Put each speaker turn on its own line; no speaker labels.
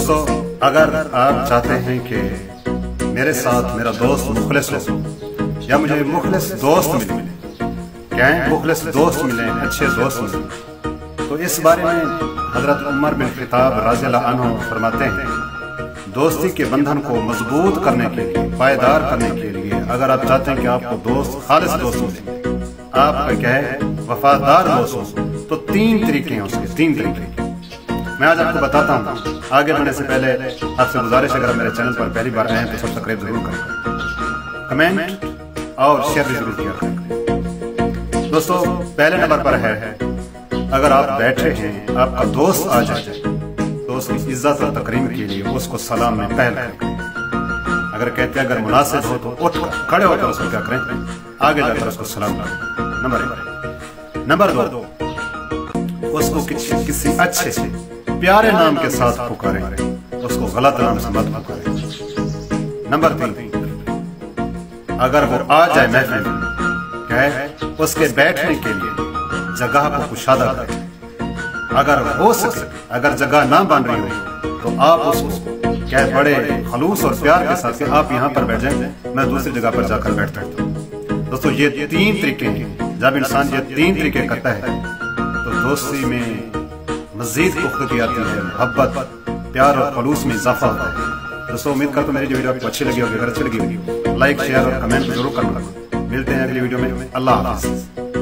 दोस्तों, अगर आप चाहते हैं कि मेरे साथ मेरा दोस्त मुखलिस हो या मुझे मुखलिस दोस्त मिले, क्या है मुखलिस दोस्त मिले, अच्छे दोस्त मिले, तो इस बारे में हजरत उमर बिन खिताब रज़ियल्लाहु अन्हु फरमाते हैं, दोस्ती के बंधन को मजबूत करने के लिए, पायदार करने के लिए, अगर आप चाहते हैं कि आपको दोस्त खालिस दोस्त मिले, आपका क्या है वफादार दोस्त हो, तो 3 तरीके हैं उसके, 3 तरीके मैं आज आपको बताता हूँ। आगे बढ़ने से पहले आपसे गुजारिश, अगर मेरे चैनल पर पहली बार आए हैं तो सब्सक्राइब जरूर करें, कमेंट और शेयर भी जरूर किया करें। दोस्तों, पहले नंबर पर है, अगर आप बैठे हैं, आपका दोस्त आ जाए तो उसकी इज्जत और तकरीम के लिए उसको सलाम में पहल करें। अगर कहते हैं अगर मुनासिब हो तो उठकर खड़े होकर उसको क्या करें, आगे जाकर उसको सलाम करें। नंबर 1। नंबर 2, उसको किसी अच्छे प्यारे नाम के साथ पुकारें, उसको गलत नाम से मत पुकारें। नंबर 3, अगर वो आ जाए महफिल में, क्या है उसके बैठने के लिए जगह को कुशादा करें। अगर हो सके, अगर जगह ना बन रही हो तो आप उसको क्या बड़े खलूस और प्यार के साथ आप यहाँ पर बैठ जाए, मैं दूसरी जगह पर जाकर बैठता हूँ। दोस्तों, ये 3 तरीके हैं। जब इंसान ये 3 तरीके करता है तो दोस्ती में मजीद पुख्तगी आती है, मोहब्बत, प्यार और खलूस में इजाफा होता है। दोस्तों, उम्मीद करता हूँ मेरी वीडियो आपको अच्छी लगी होगी। अगर अच्छी लगी होगी लाइक, शेयर और कमेंट जरूर करना। मिलते हैं अगली वीडियो में। अल्लाह हाफ़िज़।